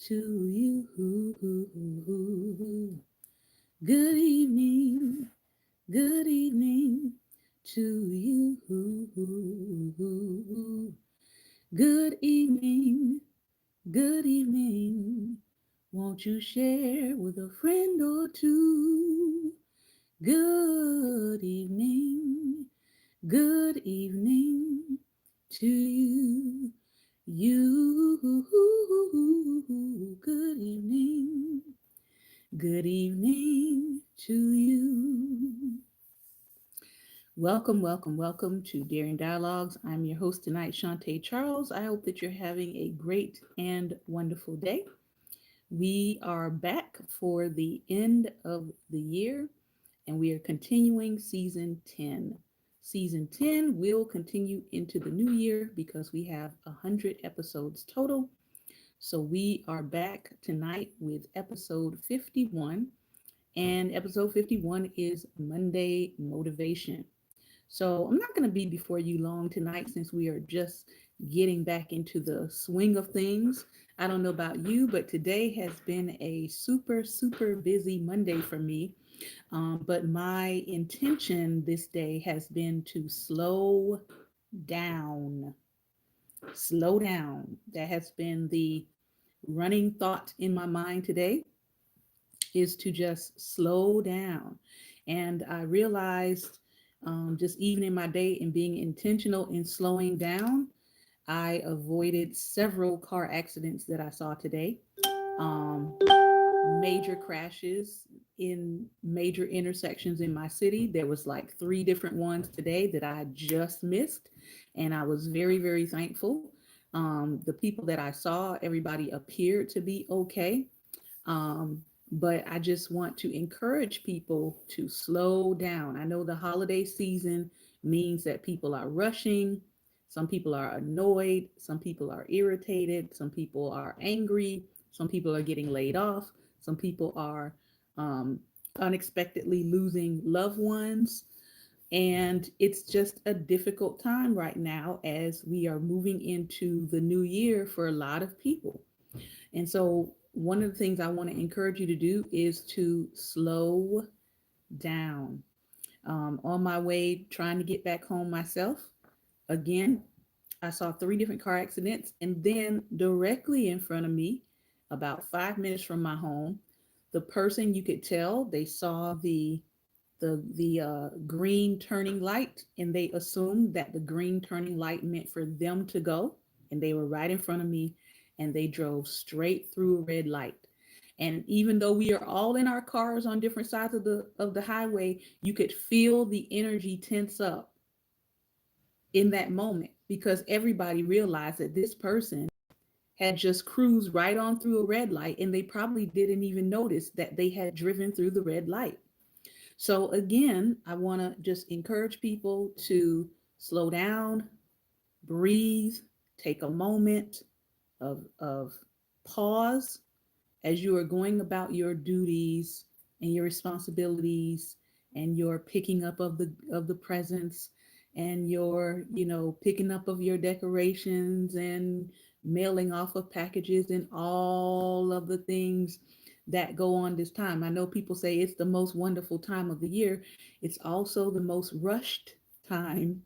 to you. Good evening, good evening to you. Good evening, good evening. Won't you share with a friend or two? Good evening, good evening to you. You, good evening, good evening to you. Welcome, welcome, welcome to Daring Dialogues. I'm your host tonight, Shantae Charles. I hope that you're having a great and wonderful day. We are back for the end of the year and we are continuing season 10. Season 10 will continue into the new year because we have 100 episodes total. So we are back tonight with episode 51, and episode 51 is Monday Motivation. So I'm not going to be before you long tonight since we are just getting back into the swing of things. I don't know about you, but today has been a super, super busy Monday for me. But my intention this day has been to down, slow down. That has been the running thought in my mind today is to just slow down. And I realized just even in my day and being intentional in slowing down, I avoided several car accidents that I saw today. Um, Major crashes in major intersections in my city. There was like three different ones today that I just missed, and I was very, very thankful. The people that I saw, everybody appeared to be okay. Um, but I just want to encourage people to slow down. I know the holiday season means that people are rushing. Some people are annoyed. Some people are irritated. Some people are angry. Some people are getting laid off. Some people are um, unexpectedly losing loved ones. And it's just a difficult time right now as we are moving into the new year for a lot of people. And so, one of the things I want to encourage you to do is to slow down. On my way trying to get back home myself, again, I saw three different car accidents, and then directly in front of me, about 5 minutes from my home, the person you could tell they saw the green turning light, and they assumed that the green turning light meant for them to go, and they were right in front of me, and they drove straight through a red light. And even though we are all in our cars on different sides of the highway, you could feel the energy tense up in that moment because everybody realized that this person had just cruised right on through a red light, and they probably didn't even notice that they had driven through the red light. So, again, I want to just encourage people to slow down, breathe, take a moment of pause as you are going about your duties and your responsibilities and your picking up of the presents and your picking up of your decorations and mailing off of packages and all of the things that go on this time. I know people say it's the most wonderful time of the year. It's also the most rushed time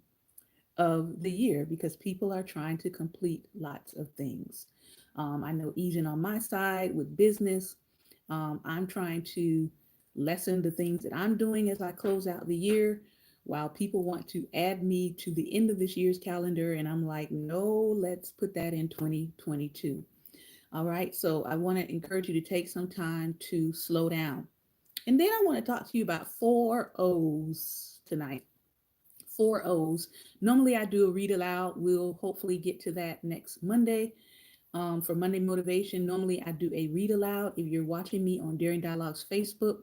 of the year because people are trying to complete lots of things. I know even on my side with business, I'm trying to lessen the things that I'm doing as I close out the year while people want to add me to the end of this year's calendar. And I'm like, no, let's put that in 2022. All right. So I want to encourage you to take some time to slow down. And then I want to talk to you about four O's tonight. Four O's. Normally I do a read aloud. We'll hopefully get to that next Monday. For Monday Motivation, normally I do a read aloud. If you're watching me on Daring Dialogues Facebook,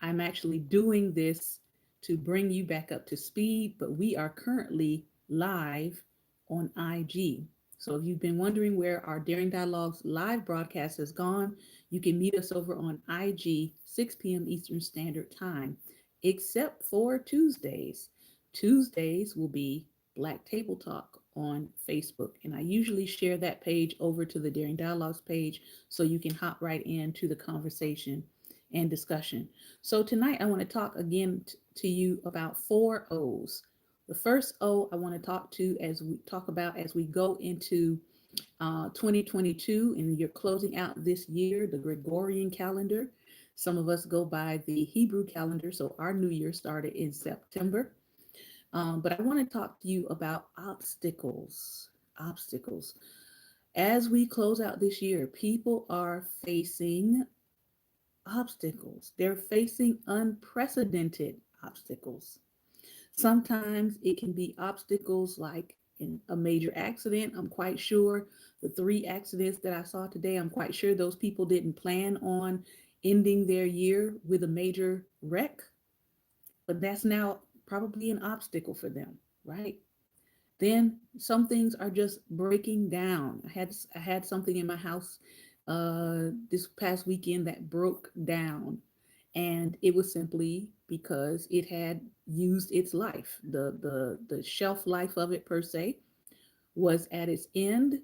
I'm actually doing this to bring you back up to speed, but we are currently live on IG. So if you've been wondering where our Daring Dialogues live broadcast has gone, you can meet us over on IG, 6 p.m. Eastern Standard Time, except for Tuesdays. Tuesdays will be Black Table Talk on Facebook. And I usually share that page over to the Daring Dialogues page so you can hop right into the conversation and discussion. So tonight I want to talk again to you about four O's. The first O I want to talk about as we go into 2022 and you're closing out this year, the Gregorian calendar. Some of us go by the Hebrew calendar, so our new year started in September. But I want to talk to you about obstacles. Obstacles. As we close out this year, people are facing obstacles. They're facing unprecedented obstacles. Sometimes it can be obstacles like in a major accident. I'm quite sure the three accidents that I saw today, I'm quite sure those people didn't plan on ending their year with a major wreck, but that's now probably an obstacle for them, right? Then some things are just breaking down. I had something in my house this past weekend that broke down, and it was simply because it had used its life. The shelf life of it per se was at its end,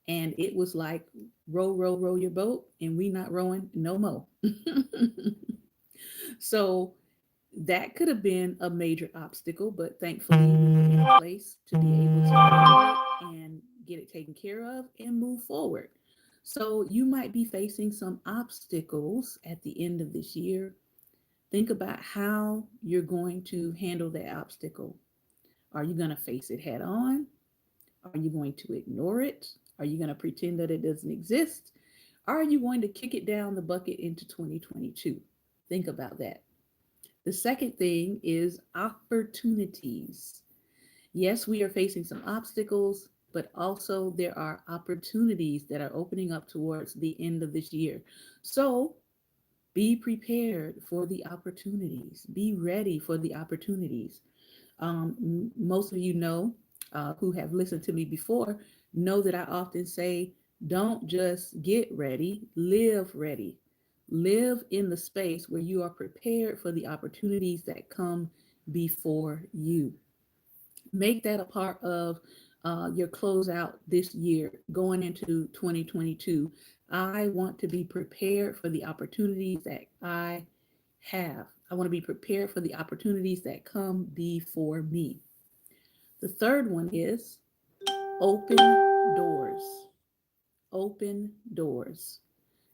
and it was like row row row your boat, and we not rowing no more. So that could have been a major obstacle, but thankfully we were in a place to be able to handle it and get it taken care of and move forward. So you might be facing some obstacles at the end of this year. Think about how you're going to handle that obstacle. Are you going to face it head on? Are you going to ignore it? Are you going to pretend that it doesn't exist? Are you going to kick it down the bucket into 2022? Think about that. The second thing is opportunities. Yes, we are facing some obstacles, but also there are opportunities that are opening up towards the end of this year. So be prepared for the opportunities. Be ready for the opportunities. Most of you know who have listened to me before know that I often say, don't just get ready, live ready. Live in the space where you are prepared for the opportunities that come before you. Make that a part of your closeout this year, going into 2022. I want to be prepared for the opportunities that I have. I want to be prepared for the opportunities that come before me. The third one is open doors. Open doors.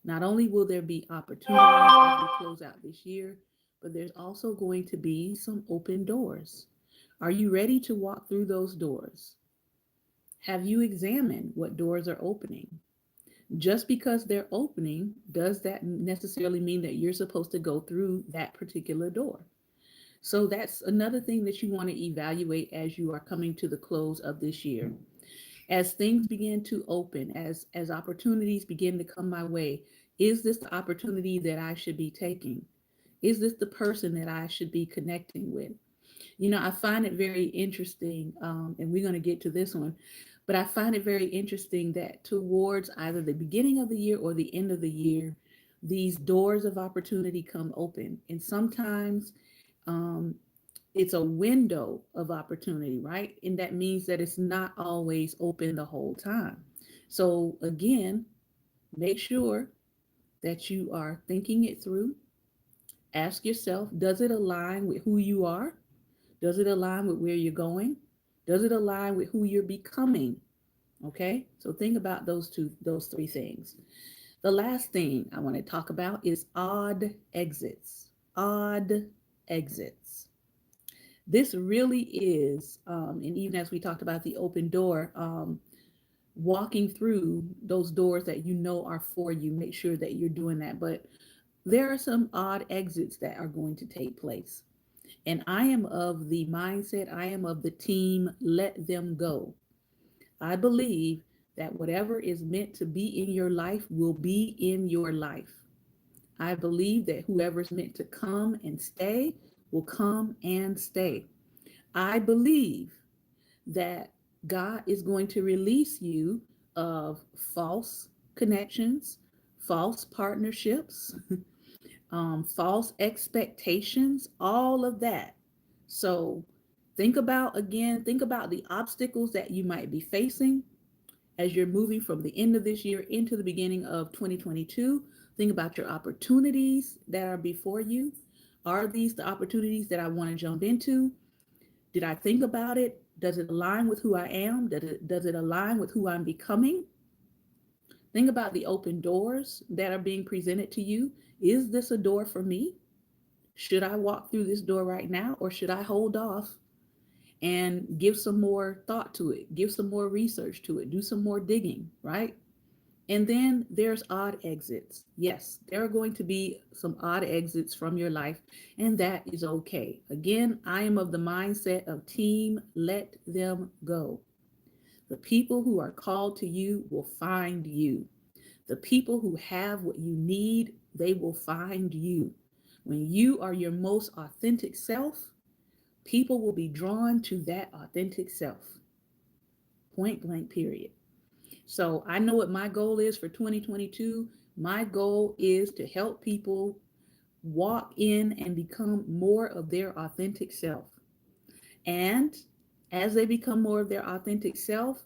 Not only will there be opportunities as we close out this year, but there's also going to be some open doors. Are you ready to walk through those doors? Have you examined what doors are opening? Just because they're opening, does that necessarily mean that you're supposed to go through that particular door? So that's another thing that you want to evaluate as you are coming to the close of this year. As things begin to open, as opportunities begin to come my way, is this the opportunity that I should be taking? Is this the person that I should be connecting with? You know, I find it very interesting, and we're going to get to this one, but I find it very interesting that towards either the beginning of the year or the end of the year, these doors of opportunity come open. And sometimes um, it's a window of opportunity, right? And that means that it's not always open the whole time. So, again, make sure that you are thinking it through. Ask yourself, does it align with who you are? Does it align with where you're going? Does it align with who you're becoming? Okay, so think about those three things. The last thing I want to talk about is odd exits. Odd exits. This really is, and even as we talked about the open door, walking through those doors that you know are for you, make sure that you're doing that. But there are some odd exits that are going to take place. And I am of the mindset, I am of the team, let them go. I believe that whatever is meant to be in your life will be in your life. I believe that whoever's meant to come and stay will come and stay. I believe that God is going to release you of false connections, false partnerships, false expectations, all of that. So Think about the obstacles that you might be facing as you're moving from the end of this year into the beginning of 2022. Think about your opportunities that are before you. Are these the opportunities that I want to jump into? Did I think about it? Does it align with who I am? Does it align with who I'm becoming? Think about the open doors that are being presented to you. Is this a door for me? Should I walk through this door right now, or should I hold off and give some more thought to it, give some more research to it, do some more digging, right? And then there's odd exits. Yes, there are going to be some odd exits from your life, and that is okay. Again, I am of the mindset of team, let them go. The people who are called to you will find you. The people who have what you need, they will find you. When you are your most authentic self, people will be drawn to that authentic self. Point blank, period. So I know what my goal is for 2022. My goal is to help people walk in and become more of their authentic self. And as they become more of their authentic self,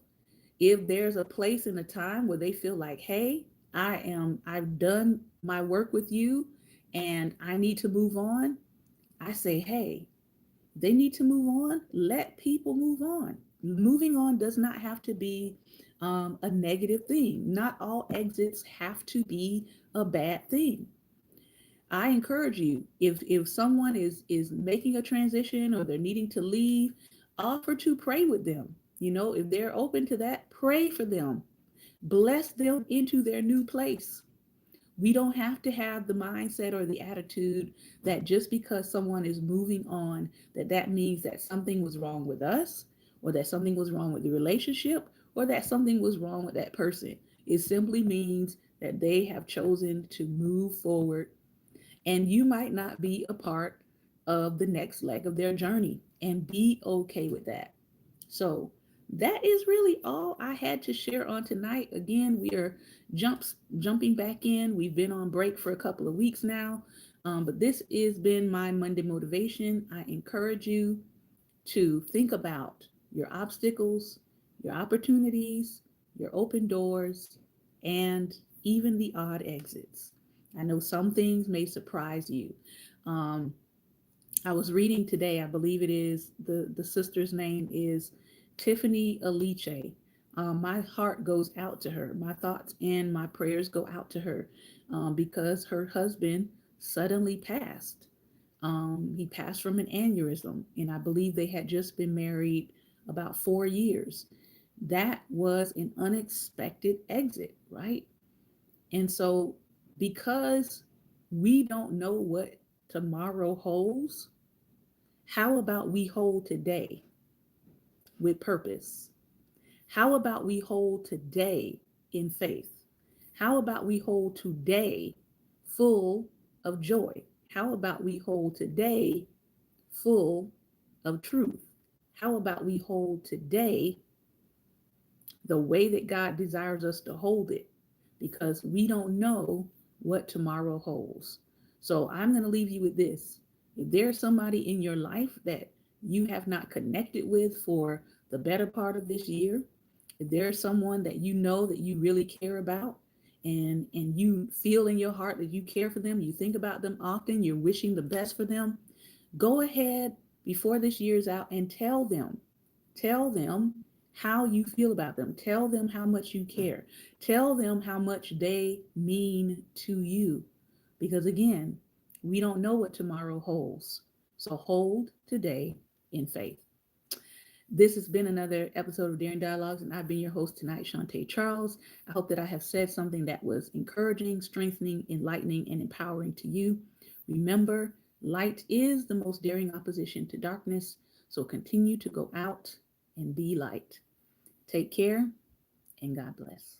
if there's a place and a time where they feel like, hey, I've done my work with you and I need to move on, I say, hey, they need to move on. Let people move on. Moving on does not have to be a negative thing. Not all exits have to be a bad thing. I encourage you, if someone is making a transition or they're needing to leave, offer to pray with them. You know, if they're open to that, pray for them. Bless them into their new place. We don't have to have the mindset or the attitude that just because someone is moving on, that means that something was wrong with us, or that something was wrong with the relationship, or that something was wrong with that person. It simply means that they have chosen to move forward, and you might not be a part of the next leg of their journey, and be okay with that. So that is really all I had to share on tonight. Again, we are jumping back in. We've been on break for a couple of weeks now, but this has been my Monday motivation. I encourage you to think about your obstacles, your opportunities, your open doors, and even the odd exits. I know some things may surprise you. Um, I was reading today, I believe it is the sister's name is Tiffany Aliche. My heart goes out to her. My thoughts and my prayers go out to her because her husband suddenly passed. He passed from an aneurysm, and I believe they had just been married about 4 years. That was an unexpected exit, right? And so, because we don't know what tomorrow holds, how about we hold today with purpose? How about we hold today in faith? How about we hold today full of joy? How about we hold today full of truth? How about we hold today the way that God desires us to hold it? Because we don't know what tomorrow holds. So I'm going to leave you with this. If there's somebody in your life that you have not connected with for the better part of this year, if there's someone that you know that you really care about, and you feel in your heart that you care for them, you think about them often, you're wishing the best for them, go ahead before this year's out and tell them how you feel about them. Tell them how much you care. Tell them how much they mean to you. Because again, we don't know what tomorrow holds. So hold today in faith. This has been another episode of Daring Dialogues, and I've been your host tonight, Shantae Charles. I hope that I have said something that was encouraging, strengthening, enlightening, and empowering to you. Remember, light is the most daring opposition to darkness, so continue to go out and be light. Take care, and God bless.